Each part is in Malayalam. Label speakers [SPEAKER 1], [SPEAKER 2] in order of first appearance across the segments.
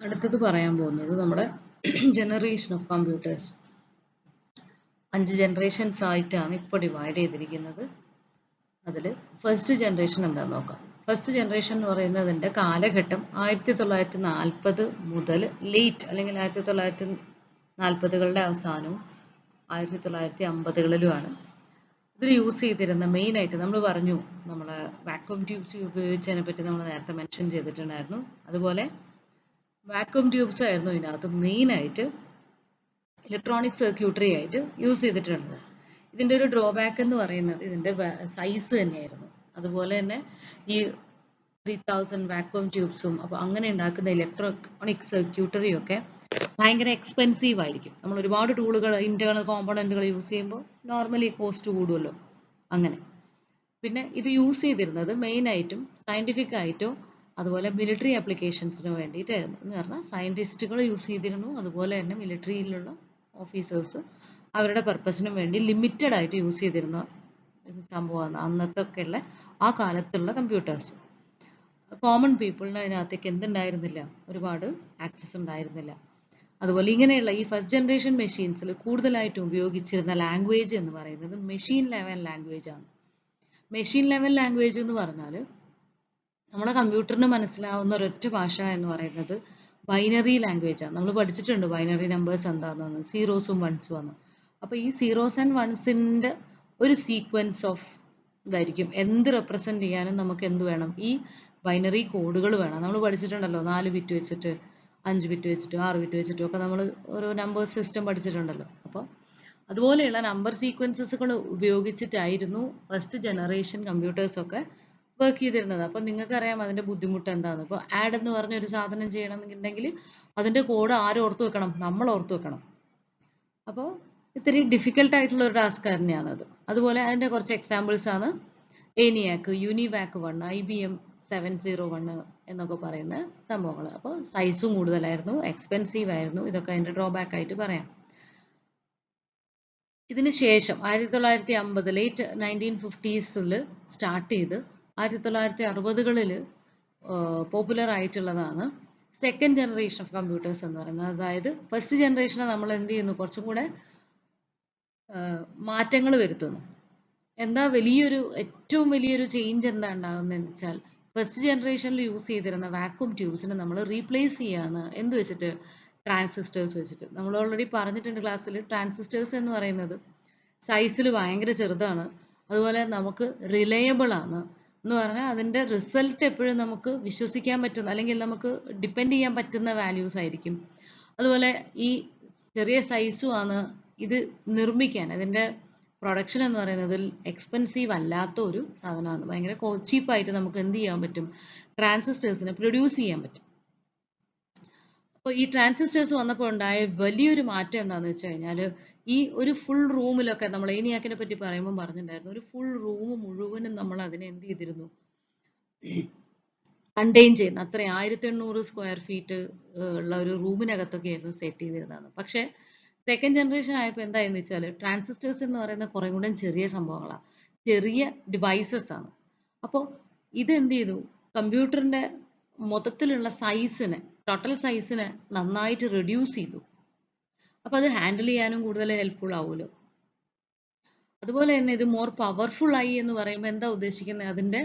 [SPEAKER 1] അടുത്തത് പറയാൻ പോകുന്നത് നമ്മുടെ ജനറേഷൻ ഓഫ് കമ്പ്യൂട്ടേഴ്സ്. 5 ജനറേഷൻസ് ആയിട്ടാണ് ഇപ്പോൾ ഡിവൈഡ് ചെയ്തിരിക്കുന്നത്. അതിൽ ഫസ്റ്റ് ജനറേഷൻ എന്താണെന്ന് നോക്കാം. ഫസ്റ്റ് ജനറേഷൻ എന്ന് പറയുന്നതിൻ്റെ കാലഘട്ടം 1940 മുതൽ ലേറ്റ് അല്ലെങ്കിൽ 1940കളുടെ അവസാനവും 1950കളിലുമാണ്. ഇതിൽ യൂസ് ചെയ്തിരുന്ന മെയിനായിട്ട് നമ്മൾ പറഞ്ഞു, നമ്മളെ വാക്വം ട്യൂബ്സ് ഉപയോഗിച്ചതിനെ പറ്റി നമ്മൾ നേരത്തെ മെൻഷൻ ചെയ്തിട്ടുണ്ടായിരുന്നു. അതുപോലെ വാക്വം ട്യൂബ്സ് ആയിരുന്നു ഇതിനകത്ത് മെയിനായിട്ട് ഇലക്ട്രോണിക് സർക്യൂട്ടറി ആയിട്ട് യൂസ് ചെയ്തിട്ടുള്ളത്. ഇതിൻ്റെ ഒരു ഡ്രോബാക്ക് എന്ന് പറയുന്നത് ഇതിൻ്റെ സൈസ് തന്നെയായിരുന്നു. അതുപോലെ തന്നെ ഈ 3000 വാക്വം ട്യൂബ്സും അപ്പോൾ അങ്ങനെ ഉണ്ടാക്കുന്ന ഇലക്ട്രോണിക് സർക്യൂട്ടറി ഒക്കെ ഭയങ്കര എക്സ്പെൻസീവ് ആയിരിക്കും. നമ്മൾ ഒരുപാട് ടൂളുകൾ ഇന്റേണൽ കോമ്പണന്റുകൾ യൂസ് ചെയ്യുമ്പോൾ നോർമലി കോസ്റ്റ് കൂടുമല്ലോ. അങ്ങനെ പിന്നെ ഇത് യൂസ് ചെയ്തിരുന്നത് മെയിനായിട്ടും സയൻറ്റിഫിക് ആയിട്ടോ അതുപോലെ മിലിറ്ററി ആപ്ലിക്കേഷൻസിന് വേണ്ടിയിട്ടായിരുന്നു. എന്ന് പറഞ്ഞാൽ സയൻറ്റിസ്റ്റുകൾ യൂസ് ചെയ്തിരുന്നു, അതുപോലെ തന്നെ മിലിറ്ററിയിലുള്ള ഓഫീസേഴ്സ് അവരുടെ പർപ്പസിനും വേണ്ടി ലിമിറ്റഡ് ആയിട്ട് യൂസ് ചെയ്തിരുന്ന സംഭവമാണ് അന്നത്തെ ഒക്കെയുള്ള ആ കാലത്തുള്ള കമ്പ്യൂട്ടേഴ്സ്. കോമൺ പീപ്പിളിന് അതിനകത്തേക്ക് എന്തുണ്ടായിരുന്നില്ല, ഒരുപാട് ആക്സസ് ഉണ്ടായിരുന്നില്ല. അതുപോലെ ഇങ്ങനെയുള്ള ഈ ഫസ്റ്റ് ജനറേഷൻ മെഷീൻസിൽ കൂടുതലായിട്ടും ഉപയോഗിച്ചിരുന്ന ലാംഗ്വേജ് എന്ന് പറയുന്നത് മെഷീൻ ലെവൽ ലാംഗ്വേജ് ആണ്. മെഷീൻ ലെവൽ ലാംഗ്വേജ് എന്ന് പറഞ്ഞാൽ നമ്മുടെ കമ്പ്യൂട്ടറിന് മനസ്സിലാവുന്ന ഒരൊറ്റ ഭാഷ എന്ന് പറയുന്നത് ബൈനറി ലാംഗ്വേജ് ആണ്. നമ്മൾ പഠിച്ചിട്ടുണ്ട് ബൈനറി നമ്പേഴ്സ് എന്താണെന്ന്, സീറോസും വൺസും ആണ്. അപ്പോൾ ഈ സീറോസ് ആൻഡ് വൺസിൻ്റെ ഒരു സീക്വൻസ് ഓഫ് ഇതായിരിക്കും. എന്ത് റെപ്രസെന്റ് ചെയ്യാനും നമുക്ക് എന്ത് വേണം, ഈ ബൈനറി കോഡുകൾ വേണം. നമ്മൾ പഠിച്ചിട്ടുണ്ടല്ലോ 4 ബിറ്റ് വെച്ചിട്ട് 5 ബിറ്റ് വെച്ചിട്ടും 6 ബിറ്റ് വെച്ചിട്ടും ഒക്കെ നമ്മൾ ഓരോ നമ്പർ സിസ്റ്റം പഠിച്ചിട്ടുണ്ടല്ലോ. അപ്പോൾ അതുപോലെയുള്ള നമ്പർ സീക്വൻസസുകൾ ഉപയോഗിച്ചിട്ടായിരുന്നു ഫസ്റ്റ് ജനറേഷൻ കമ്പ്യൂട്ടേഴ്സ് ഒക്കെ വർക്ക് ചെയ്തിരുന്നത്. അപ്പോൾ നിങ്ങൾക്കറിയാം അതിൻ്റെ ബുദ്ധിമുട്ട് എന്താണെന്ന്. ഇപ്പോൾ ആഡ് എന്ന് പറഞ്ഞ ഒരു സാധനം ചെയ്യണമെന്നുണ്ടെങ്കിൽ അതിൻ്റെ കോഡ് ആരും ഓർത്ത് വെക്കണം, നമ്മൾ ഓർത്ത് വെക്കണം. അപ്പോൾ ഇത്തിരി ഡിഫിക്കൽട്ട് ആയിട്ടുള്ള ഒരു ടാസ്ക് തന്നെയാണത്. അതുപോലെ അതിൻ്റെ കുറച്ച് എക്സാമ്പിൾസ് ആണ് ഏനിയാക്ക്, യൂണിവാക്ക് 1, IBM 701 എന്നൊക്കെ പറയുന്ന സംഭവങ്ങൾ. അപ്പോൾ സൈസും കൂടുതലായിരുന്നു, എക്സ്പെൻസീവ് ആയിരുന്നു. ഇതൊക്കെ അതിൻ്റെ ഡ്രോബാക്ക് ആയിട്ട് പറയാം. ഇതിന് ശേഷം 1950 ലേറ്റ് 1950s സ്റ്റാർട്ട് ചെയ്ത് 1960കളിൽ പോപ്പുലർ ആയിട്ടുള്ളതാണ് സെക്കൻഡ് ജനറേഷൻ ഓഫ് കമ്പ്യൂട്ടേഴ്സ് എന്ന് പറയുന്നത്. അതായത് ഫസ്റ്റ് ജനറേഷനെ നമ്മൾ എന്ത് ചെയ്യുന്നു, കുറച്ചും കൂടെ മാറ്റങ്ങൾ വരുത്തുന്നു. എന്താ ഏറ്റവും വലിയൊരു ചേഞ്ച് എന്താ ഉണ്ടാകുന്നതെന്ന് വെച്ചാൽ, ഫസ്റ്റ് ജനറേഷനിൽ യൂസ് ചെയ്തിരുന്ന വാക്വം ട്യൂബ്സിനെ നമ്മൾ റീപ്ലേസ് ചെയ്യാന്ന് എന്ത് വെച്ചിട്ട്, ട്രാൻസിസ്റ്റേഴ്സ് വെച്ചിട്ട്. നമ്മൾ ഓൾറെഡി പറഞ്ഞിട്ടുണ്ട് ക്ലാസ്സിൽ, ട്രാൻസിസ്റ്റേഴ്സ് എന്ന് പറയുന്നത് സൈസിൽ ഭയങ്കര ചെറുതാണ്, അതുപോലെ നമുക്ക് റിലയബിൾ ആണ്. എന്ന് പറഞ്ഞാൽ അതിൻ്റെ റിസൾട്ട് എപ്പോഴും നമുക്ക് വിശ്വസിക്കാൻ പറ്റുന്ന അല്ലെങ്കിൽ നമുക്ക് ഡിപ്പെൻഡ് ചെയ്യാൻ പറ്റുന്ന വാല്യൂസ് ആയിരിക്കും. അതുപോലെ ഈ ചെറിയ സൈസും ആണ് ഇത് നിർമ്മിക്കാൻ, അതിൻ്റെ പ്രൊഡക്ഷൻ എന്ന് പറയുന്നത് എക്സ്പെൻസീവ് അല്ലാത്ത ഒരു സാധനമാണ്. ഭയങ്കര ചീപ്പായിട്ട് നമുക്ക് എന്ത് ചെയ്യാൻ പറ്റും, ട്രാൻസിസ്റ്റേഴ്സിനെ പ്രൊഡ്യൂസ് ചെയ്യാൻ പറ്റും. അപ്പോൾ ഈ ട്രാൻസിസ്റ്റേഴ്സ് വന്നപ്പോൾ ഉണ്ടായ വലിയൊരു മാറ്റം എന്താണെന്ന് വെച്ച് കഴിഞ്ഞാൽ, ഈ ഒരു ഫുൾ റൂമിലൊക്കെ നമ്മൾ ഏനിയാക്കിനെ പറ്റി പറയുമ്പോൾ പറഞ്ഞിട്ടുണ്ടായിരുന്നു, ഒരു ഫുൾ റൂം മുഴുവനും നമ്മൾ അതിനെ എന്ത് ചെയ്തിരുന്നു, കണ്ടെയ്ൻ ചെയ്യുന്ന അത്ര 1800 സ്ക്വയർ ഫീറ്റ് ഉള്ള ഒരു റൂമിനകത്തൊക്കെ ആയിരുന്നു സെറ്റ് ചെയ്തിരുന്നതാണ്. പക്ഷേ സെക്കൻഡ് ജനറേഷൻ ആയപ്പോൾ എന്തായെന്ന് വെച്ചാൽ, ട്രാൻസിസ്റ്റേഴ്സ് എന്ന് പറയുന്ന കുറേ കൂടെ ചെറിയ സംഭവങ്ങളാണ്, ചെറിയ ഡിവൈസസ് ആണ്. അപ്പോൾ ഇത് എന്ത് ചെയ്തു, കമ്പ്യൂട്ടറിൻ്റെ മൊത്തത്തിലുള്ള സൈസിനെ, ടോട്ടൽ സൈസിനെ നന്നായിട്ട് റെഡ്യൂസ് ചെയ്തു. അപ്പോൾ അത് ഹാൻഡിൽ ചെയ്യാനും കൂടുതൽ ഹെൽപ്ഫുൾ ആവുമല്ലോ. അതുപോലെ തന്നെ ഇത് മോർ പവർഫുൾ ആയി എന്ന് പറയുമ്പോൾ എന്താ ഉദ്ദേശിക്കുന്നത്, അതിൻ്റെ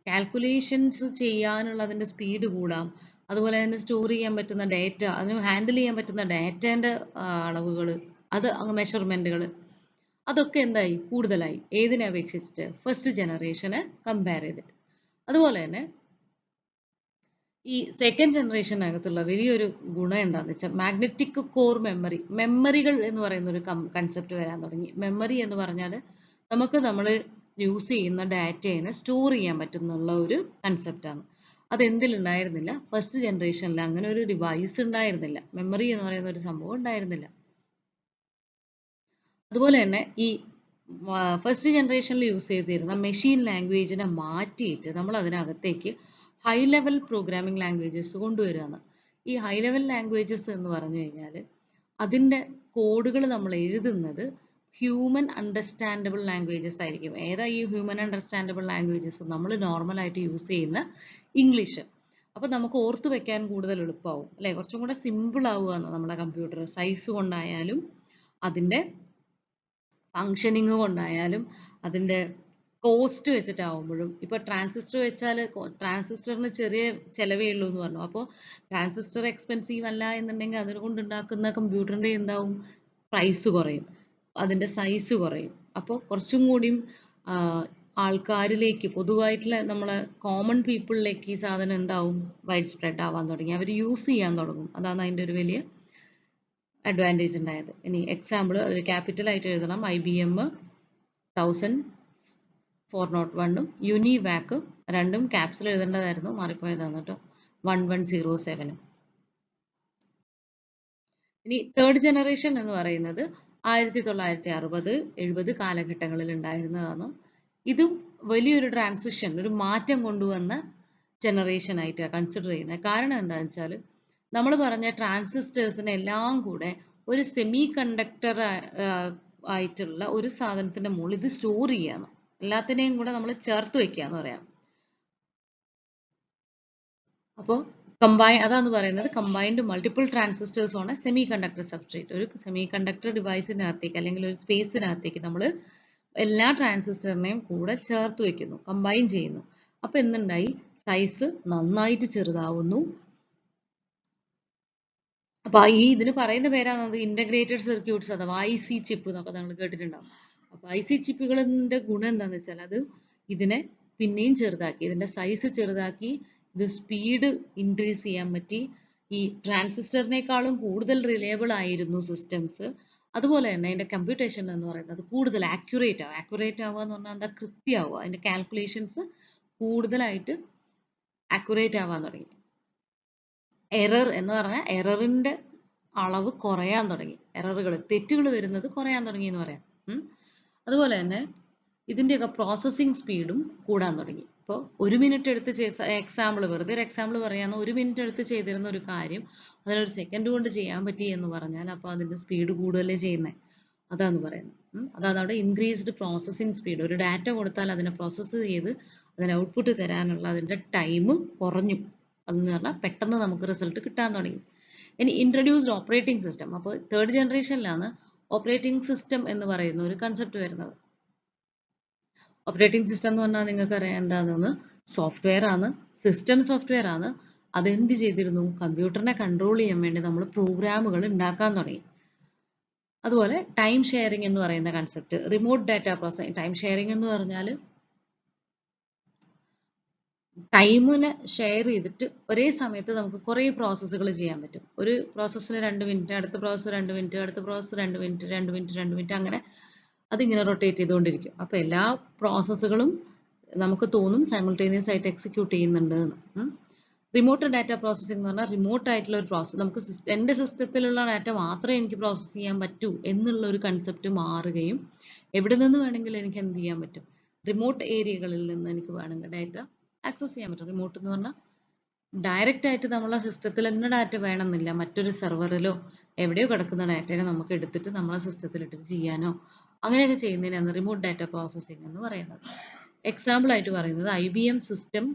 [SPEAKER 1] കാൽക്കുലേഷൻസ് ചെയ്യാനുള്ള അതിൻ്റെ സ്പീഡ് കൂടാം. അതുപോലെ തന്നെ സ്റ്റോർ ചെയ്യാൻ പറ്റുന്ന ഡേറ്റ, അതിന് ഹാൻഡിൽ ചെയ്യാൻ പറ്റുന്ന ഡേറ്റേൻ്റെ അളവുകൾ, അത് മെഷർമെൻറ്റുകൾ, അതൊക്കെ എന്തായി, കൂടുതലായി. ഏതിനെ അപേക്ഷിച്ചിട്ട്, ഫസ്റ്റ് ജനറേഷനെ കമ്പയർ ചെയ്തിട്ട്. അതുപോലെ തന്നെ ഈ സെക്കൻഡ് ജനറേഷനകത്തുള്ള വലിയൊരു ഗുണം എന്താണെന്ന് വെച്ചാൽ, മാഗ്നറ്റിക് കോർ മെമ്മറികൾ എന്ന് പറയുന്ന ഒരു കൺസെപ്റ്റ് വരാൻ തുടങ്ങി. മെമ്മറി എന്ന് പറഞ്ഞാൽ നമ്മൾ യൂസ് ചെയ്യുന്ന ഡാറ്റയെ സ്റ്റോർ ചെയ്യാൻ പറ്റുന്നുള്ള ഒരു കൺസെപ്റ്റാണ്. അതെന്തിലുണ്ടായിരുന്നില്ല, ഫസ്റ്റ് ജനറേഷനിൽ അങ്ങനെ ഒരു ഡിവൈസ് ഉണ്ടായിരുന്നില്ല, മെമ്മറി എന്ന് പറയുന്ന ഒരു സംഭവം ഉണ്ടായിരുന്നില്ല. അതുപോലെ തന്നെ ഈ ഫസ്റ്റ് ജനറേഷനിൽ യൂസ് ചെയ്തിരുന്ന മെഷീൻ ലാംഗ്വേജിനെ മാറ്റിയിട്ട് നമ്മൾ അതിനകത്തേക്ക് ഹൈ ലെവൽ പ്രോഗ്രാമിംഗ് ലാംഗ്വേജസ് കൊണ്ടുവരികയാണ്. ഈ ഹൈ ലെവൽ ലാംഗ്വേജസ് എന്ന് പറഞ്ഞു കഴിഞ്ഞാൽ അതിൻ്റെ കോഡുകൾ നമ്മൾ എഴുതുന്നത് ഹ്യൂമൻ അണ്ടർസ്റ്റാൻഡബിൾ ലാംഗ്വേജസ് ആയിരിക്കും. ഏതാ ഈ ഹ്യൂമൻ അണ്ടർസ്റ്റാൻഡബിൾ ലാംഗ്വേജസ്? നമ്മൾ നോർമലായിട്ട് യൂസ് ചെയ്യുന്ന ഇംഗ്ലീഷ്. അപ്പോൾ നമുക്ക് ഓർത്ത് വെക്കാൻ കൂടുതൽ എളുപ്പമാവും അല്ലേ, കുറച്ചും കൂടെ സിമ്പിൾ ആവുകയാണ് നമ്മുടെ കമ്പ്യൂട്ടർ. സൈസ് കൊണ്ടായാലും അതിൻ്റെ ഫങ്ഷനിങ് കൊണ്ടായാലും അതിൻ്റെ കോസ്റ്റ് വെച്ചിട്ടാവുമ്പോഴും. ഇപ്പോൾ ട്രാൻസിസ്റ്റർ വെച്ചാൽ ട്രാൻസിസ്റ്ററിന് ചെറിയ ചിലവേ ഉള്ളൂ എന്ന് പറഞ്ഞു. അപ്പോൾ ട്രാൻസിസ്റ്റർ എക്സ്പെൻസീവ് അല്ല എന്നുണ്ടെങ്കിൽ അതുകൊണ്ടുണ്ടാക്കുന്ന കമ്പ്യൂട്ടറിൻ്റെ എന്താവും, പ്രൈസ് കുറയും, അതിൻ്റെ സൈസ് കുറയും. അപ്പോൾ കുറച്ചും കൂടിയും ആൾക്കാരിലേക്ക്, പൊതുവായിട്ടുള്ള നമ്മളെ കോമൺ പീപ്പിളിലേക്ക് ഈ സാധനം എന്താവും, വൈഡ് സ്പ്രെഡ് ആവാൻ തുടങ്ങി, അവർ യൂസ് ചെയ്യാൻ തുടങ്ങും. അതാണ് അതിൻ്റെ ഒരു വലിയ അഡ്വാൻറ്റേജ് ഉണ്ടായത്. ഇനി എക്സാമ്പിൾ അതിൽ ക്യാപിറ്റൽ ആയിട്ട് എഴുതണം. IBM 1401 യൂണിവാക്ക്, രണ്ടും ക്യാപ്സിൽ എഴുതേണ്ടതായിരുന്നു, മാറിപ്പോയതാണ് കേട്ടോ, 1107. ഇനി തേർഡ് ജനറേഷൻ എന്ന് പറയുന്നത് 1960-70 കാലഘട്ടങ്ങളിൽ ഉണ്ടായിരുന്നതാണ്. ഇതും വലിയൊരു ട്രാൻസിഷൻ, ഒരു മാറ്റം കൊണ്ടുവന്ന ജനറേഷൻ ആയിട്ടാണ് കൺസിഡർ ചെയ്യുന്നത്. കാരണം എന്താണെന്ന് വെച്ചാൽ നമ്മൾ പറഞ്ഞ ട്രാൻസിസ്റ്റേഴ്സിനെ എല്ലാം കൂടെ ഒരു സെമി കണ്ടക്ടർ ആയിട്ടുള്ള ഒരു സാധനത്തിന്റെ മുകളിൽ ഇത് സ്റ്റോർ ചെയ്യാന്ന്, എല്ലാത്തിനെയും കൂടെ നമ്മൾ ചേർത്ത് വെക്കാന്ന് പറയാം. അപ്പോൾ അതാന്ന് പറയുന്നത് കമ്പൈൻഡ് മൾട്ടിപ്പിൾ ട്രാൻസിസ്റ്റേഴ്സ് ആണ് സെമി കണ്ടക്ടർ സബ്സ്ട്രേറ്റ്. ഒരു സെമി കണ്ടക്ടർ ഡിവൈസിനകത്തേക്ക് അല്ലെങ്കിൽ ഒരു സ്പേസിനകത്തേക്ക് നമ്മൾ എല്ലാ ട്രാൻസിസ്റ്ററിനെയും കൂടെ ചേർത്ത് വെക്കുന്നു, കമ്പൈൻ ചെയ്യുന്നു. അപ്പൊ എന്തുണ്ടായി, സൈസ് നന്നായിട്ട് ചെറുതാവുന്നു. അപ്പൊ ഇതിന് പറയുന്ന പേരാണ് ഇന്റഗ്രേറ്റഡ് സർക്യൂട്ട്സ് അഥവാ IC ചിപ്പ് എന്നൊക്കെ നമ്മൾ കേട്ടിട്ടുണ്ടാവും. അപ്പൊ IC ചിപ്പുകളിന്റെ ഗുണം എന്താണെന്ന് വെച്ചാൽ അത് ഇതിനെ പിന്നെയും ചെറുതാക്കി, ഇതിന്റെ സൈസ് ചെറുതാക്കി, ഇത് സ്പീഡ് ഇൻക്രീസ് ചെയ്യാൻ പറ്റി. ഈ ട്രാൻസിസ്റ്ററിനേക്കാളും കൂടുതൽ റിലയബിൾ ആയിരുന്നു സിസ്റ്റംസ്. അതുപോലെ തന്നെ അതിന്റെ കമ്പ്യൂട്ടേഷൻ എന്ന് പറയുന്നത് കൂടുതൽ ആക്യുറേറ്റ് ആവുക. ആക്യുറേറ്റ് ആവുക എന്ന് പറഞ്ഞാൽ എന്താ, കൃത്യമാവുക. അതിന്റെ കാൽക്കുലേഷൻസ് കൂടുതലായിട്ട് ആക്യുറേറ്റ് ആവാൻ തുടങ്ങി. എറർ എന്ന് പറഞ്ഞാൽ എററിന്റെ അളവ് കുറയാൻ തുടങ്ങി, എററുകൾ, തെറ്റുകൾ വരുന്നത് കുറയാൻ തുടങ്ങി എന്ന് പറയാം. അതുപോലെ തന്നെ ഇതിന്റെയൊക്കെ പ്രോസസ്സിംഗ് സ്പീഡും കൂടാൻ തുടങ്ങി. ഇപ്പോൾ 1 മിനിറ്റ് എടുത്ത് എക്സാമ്പിൾ, വെറുതെ ഒരു എക്സാമ്പിൾ പറയാന്ന്, 1 മിനിറ്റ് എടുത്ത് ചെയ്തിരുന്ന ഒരു കാര്യം അതിനൊരു സെക്കൻഡ് കൊണ്ട് ചെയ്യാൻ പറ്റി എന്ന് പറഞ്ഞാൽ അപ്പോൾ അതിന്റെ സ്പീഡ് കൂടുതലേ ചെയ്യുന്നത്, അതാന്ന് പറയുന്നത്. അതാണ് അവിടെ ഇൻക്രീസ്ഡ് പ്രോസസ്സിംഗ് സ്പീഡ്. ഒരു ഡാറ്റ കൊടുത്താൽ അതിനെ പ്രോസസ്സ് ചെയ്ത് അതിന് ഔട്ട്പുട്ട് തരാനുള്ള അതിന്റെ ടൈം കുറഞ്ഞു. അതെന്ന് പറഞ്ഞാൽ പെട്ടെന്ന് നമുക്ക് റിസൾട്ട് കിട്ടാൻ തുടങ്ങി. ഇനി ഇൻട്രൊഡ്യൂസ്ഡ് ഓപ്പറേറ്റിംഗ് സിസ്റ്റം. അപ്പോൾ തേർഡ് ജനറേഷനിലാണ് ഓപ്പറേറ്റിംഗ് സിസ്റ്റം എന്ന് പറയുന്ന ഒരു കൺസെപ്റ്റ് വരുന്നത്. ഓപ്പറേറ്റിംഗ് സിസ്റ്റം എന്ന് പറഞ്ഞാൽ നിങ്ങൾക്ക് അറിയാം എന്താണെന്ന്, സോഫ്റ്റ്വെയർ ആണ്, സിസ്റ്റം സോഫ്റ്റ്വെയർ ആണ്. അതെന്ത് ചെയ്തിരുന്നു, കമ്പ്യൂട്ടറിനെ കൺട്രോൾ ചെയ്യാൻ വേണ്ടി നമ്മൾ പ്രോഗ്രാമുകൾ ഉണ്ടാക്കാൻ തുടങ്ങി. അതുപോലെ ടൈം ഷെയറിംഗ് എന്ന് പറയുന്ന concept, remote data processing. Time sharing എന്ന് പറഞ്ഞാൽ ടൈമിനെ ഷെയർ ചെയ്തിട്ട് ഒരേ സമയത്ത് നമുക്ക് കുറേ പ്രോസസ്സുകൾ ചെയ്യാൻ പറ്റും. ഒരു പ്രോസസ്സിൽ 2 മിനിറ്റ്, അടുത്ത പ്രോസസ്സ് 2 മിനിറ്റ്, അടുത്ത പ്രോസസ്സ് 2 മിനിറ്റ്, 2 മിനിറ്റ്, 2 മിനിറ്റ്, അങ്ങനെ അതിങ്ങനെ റൊട്ടേറ്റ് ചെയ്തുകൊണ്ടിരിക്കും. അപ്പോൾ എല്ലാ പ്രോസസ്സുകളും നമുക്ക് തോന്നും സൈമിൾട്ടേനിയസ് ആയിട്ട് എക്സിക്യൂട്ട് ചെയ്യുന്നുണ്ട് എന്ന്. റിമോട്ട് ഡാറ്റ പ്രോസസ്സിംഗ് എന്ന് പറഞ്ഞാൽ റിമോട്ട് ആയിട്ടുള്ള ഒരു പ്രോസസ്സ്, നമുക്ക് എൻ്റെ സിസ്റ്റത്തിലുള്ള ഡാറ്റ മാത്രമേ എനിക്ക് പ്രോസസ്സ് ചെയ്യാൻ പറ്റൂ എന്നുള്ള ഒരു കൺസെപ്റ്റ് മാറുകയും എവിടെ നിന്ന് വേണമെങ്കിലും എനിക്ക് എന്ത് ചെയ്യാൻ പറ്റും, റിമോട്ട് ഏരിയകളിൽ നിന്ന് എനിക്ക് വേണമെങ്കിൽ ഡാറ്റ ആക്സസ് ചെയ്യാൻ പറ്റും. റിമോട്ട് എന്ന് പറഞ്ഞാൽ ഡയറക്റ്റ് ആയിട്ട് നമ്മളെ സിസ്റ്റത്തിൽ തന്നെ ഡാറ്റ വേണമെന്നില്ല, മറ്റൊരു സെർവറിലോ എവിടെയോ കിടക്കുന്ന ഡാറ്റയെ നമുക്ക് എടുത്തിട്ട് നമ്മളെ സിസ്റ്റത്തിൽ ഇട്ടിട്ട് ചെയ്യാനോ അങ്ങനെയൊക്കെ ചെയ്യുന്നതിനാണ് റിമോട്ട് ഡാറ്റ പ്രോസസ്സിംഗ് എന്ന് പറയുന്നത്. എക്സാമ്പിൾ ആയിട്ട് പറയുന്നത് IBM സിസ്റ്റം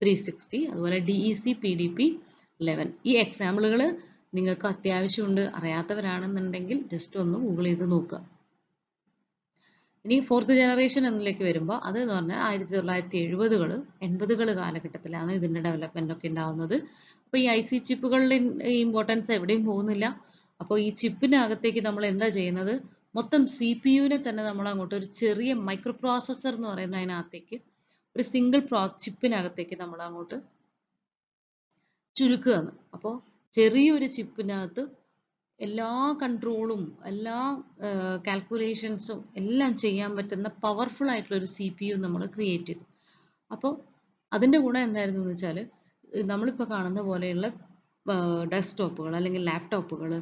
[SPEAKER 1] 360, അതുപോലെ DEC PDP-11. ഈ എക്സാമ്പിളുകൾ നിങ്ങൾക്ക് അത്യാവശ്യമുണ്ട്, അറിയാത്തവരാണെന്നുണ്ടെങ്കിൽ ജസ്റ്റ് ഒന്ന് ഗൂഗിൾ ചെയ്ത് നോക്കുക. ഇനി ഫോർത്ത് ജനറേഷൻ എന്നതിലേക്ക് വരുമ്പോൾ അത് എന്ന് പറഞ്ഞാൽ 1970-കൾ 80-കൾ കാലഘട്ടത്തിലാണ് ഇതിന്റെ ഡെവലപ്മെന്റ് ഒക്കെ ഉണ്ടാവുന്നത്. അപ്പോൾ ഈ IC ചിപ്പുകളുടെ ഇമ്പോർട്ടൻസ് എവിടെയും പോകുന്നില്ല. അപ്പോൾ ഈ ചിപ്പിനകത്തേക്ക് നമ്മൾ എന്താ ചെയ്യുന്നത്, മൊത്തം CPU-നെ തന്നെ നമ്മൾ അങ്ങോട്ട് ഒരു ചെറിയ മൈക്രോ പ്രോസസ്സർ എന്ന് പറയുന്ന അതിനകത്തേക്ക് ഒരു സിംഗിൾ ചിപ്പിനകത്തേക്ക് നമ്മൾ അങ്ങോട്ട് ചുരുക്കുകയാണ്. അപ്പോൾ ചെറിയൊരു ചിപ്പിനകത്ത് എല്ലാ കൺട്രോളും എല്ലാ കാൽക്കുലേഷൻസും എല്ലാം ചെയ്യാൻ പറ്റുന്ന പവർഫുൾ ആയിട്ടുള്ള ഒരു CPU നമ്മൾ ക്രിയേറ്റ് ചെയ്തു. അപ്പോൾ അതിൻ്റെ ഗുണം എന്തായിരുന്നു എന്ന് വെച്ചാൽ നമ്മളിപ്പോൾ കാണുന്ന പോലെയുള്ള ഡെസ്ക്ടോപ്പുകൾ അല്ലെങ്കിൽ ലാപ്ടോപ്പുകൾ,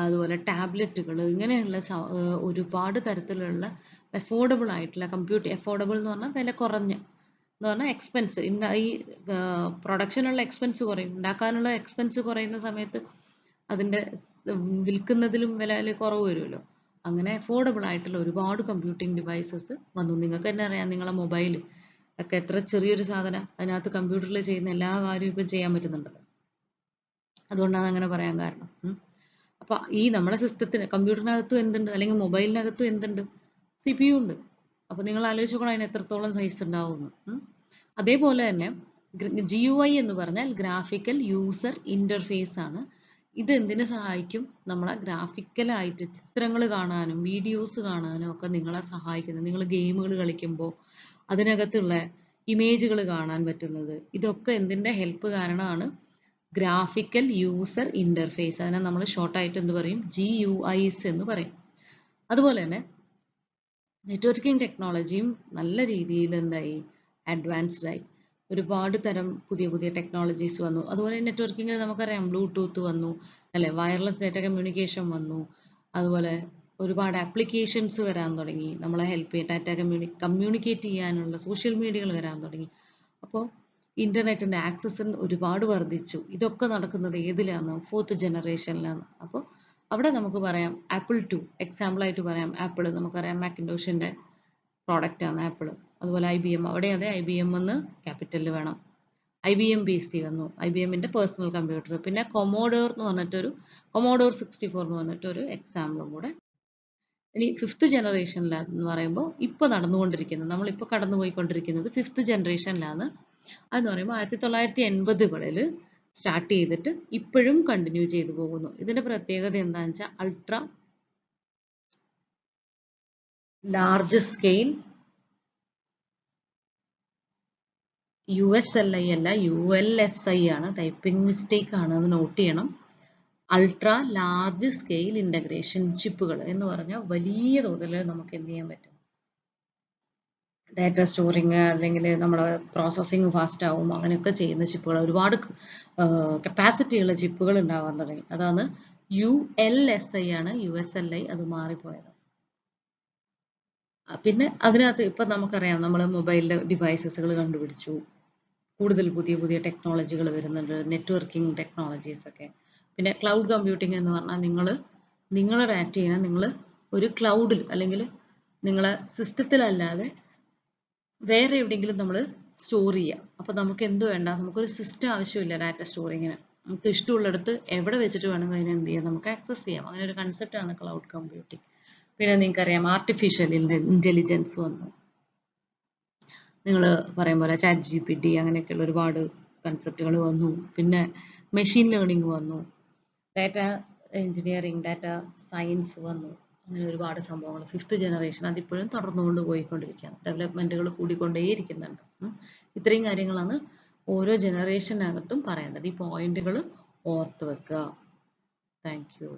[SPEAKER 1] അതുപോലെ ടാബ്ലറ്റുകൾ, ഇങ്ങനെയുള്ള ഒരുപാട് തരത്തിലുള്ള അഫോർഡബിൾ ആയിട്ടുള്ള അഫോർഡബിൾ എന്ന് പറഞ്ഞാൽ വില കുറഞ്ഞ എന്ന് പറഞ്ഞാൽ എക്സ്പെൻസ്, ഈ പ്രൊഡക്ഷനുള്ള എക്സ്പെൻസ് കുറയും, ഉണ്ടാക്കാനുള്ള എക്സ്പെൻസ് കുറയുന്ന സമയത്ത് അതിൻ്റെ വിൽക്കുന്നതിലും വില കുറവ് വരുമല്ലോ. അങ്ങനെ അഫോർഡബിൾ ആയിട്ടുള്ള ഒരുപാട് കമ്പ്യൂട്ടിംഗ് ഡിവൈസസ് വന്നു. നിങ്ങൾക്ക് തന്നെ അറിയാം, നിങ്ങളെ മൊബൈൽ ഒക്കെ എത്ര ചെറിയൊരു സാധനം, അതിനകത്ത് കമ്പ്യൂട്ടറിൽ ചെയ്യുന്ന എല്ലാ കാര്യവും ഇപ്പം ചെയ്യാൻ പറ്റുന്നുണ്ടല്ലോ. അതുകൊണ്ടാണ് അങ്ങനെ പറയാൻ കാരണം. അപ്പൊ ഈ നമ്മുടെ സിസ്റ്റത്തിന് കമ്പ്യൂട്ടറിനകത്തും എന്തുണ്ട്, അല്ലെങ്കിൽ മൊബൈലിനകത്തും എന്തുണ്ട്, CPU ഉണ്ട്. അപ്പൊ നിങ്ങൾ ആലോചിച്ച് നോക്കണം അതിന് എത്രത്തോളം സൈസ് ഉണ്ടാവുമെന്ന്. അതേപോലെ തന്നെ GUI എന്ന് പറഞ്ഞാൽ ഗ്രാഫിക്കൽ യൂസർ ഇന്റർഫേസ് ആണ്. ഇത് എന്തിനു സഹായിക്കും? നമ്മളെ ഗ്രാഫിക്കലായിട്ട് ചിത്രങ്ങൾ കാണാനും വീഡിയോസ് കാണാനും ഒക്കെ നിങ്ങളെ സഹായിക്കുന്നത്. നിങ്ങൾ ഗെയിമുകൾ കളിക്കുമ്പോൾ അതിനകത്തുള്ള ഇമേജുകൾ കാണാൻ പറ്റുന്നത്, ഇതൊക്കെ എന്തിന്റെ ഹെൽപ്പ് കാരണമാണ്? Graphical user interface. അതിനെ നമ്മൾ ഷോർട്ടായിട്ട് എന്ത് പറയും? GUIs എന്ന് പറയും. അതുപോലെ തന്നെ നെറ്റ്വർക്കിംഗ് ടെക്നോളജിയും നല്ല രീതിയിൽ എന്തായി? അഡ്വാൻസ്ഡ് ആയി. ഒരുപാട് തരം പുതിയ പുതിയ ടെക്നോളജീസ് വന്നു. അതുപോലെ നെറ്റ്വർക്കിംഗിൽ നമുക്കറിയാം ബ്ലൂടൂത്ത് വന്നു, അല്ലെ, വയർലെസ് ഡാറ്റ കമ്മ്യൂണിക്കേഷൻ വന്നു. അതുപോലെ ഒരുപാട് ആപ്ലിക്കേഷൻസ് വരാൻ തുടങ്ങി, നമ്മളെ ഹെൽപ്പ് ചെയ്യാൻ ഡാറ്റ കമ്മ്യൂണിക്കേറ്റ് ചെയ്യാനുള്ള സോഷ്യൽ മീഡിയകൾ വരാൻ തുടങ്ങി. അപ്പോൾ ഇന്റർനെറ്റിന്റെ ആക്സസിന് ഒരുപാട് വർദ്ധിച്ചു. ഇതൊക്കെ നടക്കുന്നത് ഏതിലാണ്? 4th ജനറേഷനിലാണ്. അപ്പോൾ അവിടെ നമുക്ക് പറയാം ആപ്പിൾ 2 എക്സാമ്പിൾ ആയിട്ട് പറയാം. ആപ്പിൾ നമുക്കറിയാം മാക്കിൻടോഷിന്റെ പ്രോഡക്റ്റ് ആണ് ആപ്പിൾ. അതുപോലെ IBM, അവിടെ അതെ IBM എന്ന് ക്യാപിറ്റലിൽ വേണം. IBM PC വന്നു, IBMന്റെ പേഴ്സണൽ കമ്പ്യൂട്ടർ. പിന്നെ കൊമോഡോർ എന്ന് പറഞ്ഞിട്ടൊരു കൊമോഡോർ 64 എന്ന് പറഞ്ഞിട്ടൊരു എക്സാമ്പിളും കൂടെ. ഇനി 5th ജനറേഷനിലെന്ന് പറയുമ്പോൾ ഇപ്പൊ നടന്നുകൊണ്ടിരിക്കുന്നത്, നമ്മളിപ്പോൾ കടന്നുപോയിക്കൊണ്ടിരിക്കുന്നത് 5th ജനറേഷനിലാണ്. അതെന്ന് പറയുമ്പോൾ 1980കളിൽ സ്റ്റാർട്ട് ചെയ്തിട്ട് ഇപ്പോഴും കണ്ടിന്യൂ ചെയ്തു പോകുന്നു. ഇതിന്റെ പ്രത്യേകത എന്താണെന്ന് വെച്ചാൽ അൾട്രാ ലാർജ് സ്കെയിൽ, USLI അല്ല ULSI ആണ്, ടൈപ്പിംഗ് മിസ്റ്റേക്ക് ആണ്, അത് നോട്ട് ചെയ്യണം. അൾട്രാ ലാർജ് സ്കെയിൽ ഇന്റഗ്രേഷൻ ചിപ്പുകൾ എന്ന് പറഞ്ഞാൽ വലിയ തോതിൽ നമുക്ക് എന്ത് ചെയ്യാൻ പറ്റും? ഡാറ്റ സ്റ്റോറിങ് അല്ലെങ്കിൽ നമ്മുടെ പ്രോസസ്സിങ് ഫാസ്റ്റ് ആവും, അങ്ങനെയൊക്കെ ചെയ്യുന്ന ചിപ്പുകൾ, ഒരുപാട് കപ്പാസിറ്റിയുള്ള ചിപ്പുകൾ ഉണ്ടാവാൻ തുടങ്ങി. അതാണ് ULSI ആണ്, USLI അത് മാറിപ്പോയത്. പിന്നെ അതിനകത്ത് ഇപ്പൊ നമുക്കറിയാം നമ്മൾ മൊബൈലിലെ ഡിവൈസസുകൾ കണ്ടുപിടിച്ചു, കൂടുതൽ പുതിയ പുതിയ ടെക്നോളജികൾ വരുന്നുണ്ട്, നെറ്റ്വർക്കിംഗ് ടെക്നോളജീസ് ഒക്കെ. പിന്നെ ക്ലൗഡ് കമ്പ്യൂട്ടിംഗ് എന്ന് പറഞ്ഞാൽ നിങ്ങളുടെ ഡാറ്റയെ നിങ്ങൾ ഒരു ക്ലൗഡിൽ അല്ലെങ്കിൽ നിങ്ങളെ സിസ്റ്റത്തിലല്ലാതെ വേറെ എവിടെയെങ്കിലും നമ്മൾ സ്റ്റോർ ചെയ്യാം. അപ്പൊ നമുക്ക് എന്ത് വേണ്ട? നമുക്കൊരു സിസ്റ്റം ആവശ്യമില്ല ഡാറ്റ സ്റ്റോറിങ്ങിന്. നമുക്ക് ഇഷ്ടമുള്ളിടത്ത് എവിടെ വെച്ചിട്ട് വേണമെങ്കിൽ അതിനെ എന്ത് ചെയ്യാം? നമുക്ക് ആക്സസ് ചെയ്യാം. അങ്ങനെ ഒരു കൺസെപ്റ്റ് ആണ് ക്ലൗഡ് കമ്പ്യൂട്ടിംഗ്. പിന്നെ നിങ്ങൾക്കറിയാം ആർട്ടിഫിഷ്യൽ ഇന്റലിജൻസ് വന്നു. നിങ്ങൾ പറയും പോലെ ChatGPT അങ്ങനെയൊക്കെയുള്ള ഒരുപാട് കൺസെപ്റ്റുകൾ വന്നു. പിന്നെ മെഷീൻ ലേണിംഗ് വന്നു, ഡാറ്റ എഞ്ചിനീയറിംഗ്, ഡാറ്റ സയൻസ് വന്നു. അങ്ങനെ ഒരുപാട് സംഭവങ്ങൾ 5th ജനറേഷൻ അതിപ്പോഴും തുടർന്നുകൊണ്ട് പോയിക്കൊണ്ടിരിക്കുകയാണ്. ഡെവലപ്മെന്റുകൾ കൂടിക്കൊണ്ടേയിരിക്കുന്നുണ്ട്. ഇത്രയും കാര്യങ്ങളാണ് ഓരോ ജനറേഷനകത്തും പറയേണ്ടത്. ഈ പോയിന്റുകൾ ഓർത്ത് വെക്കുക. Thank you.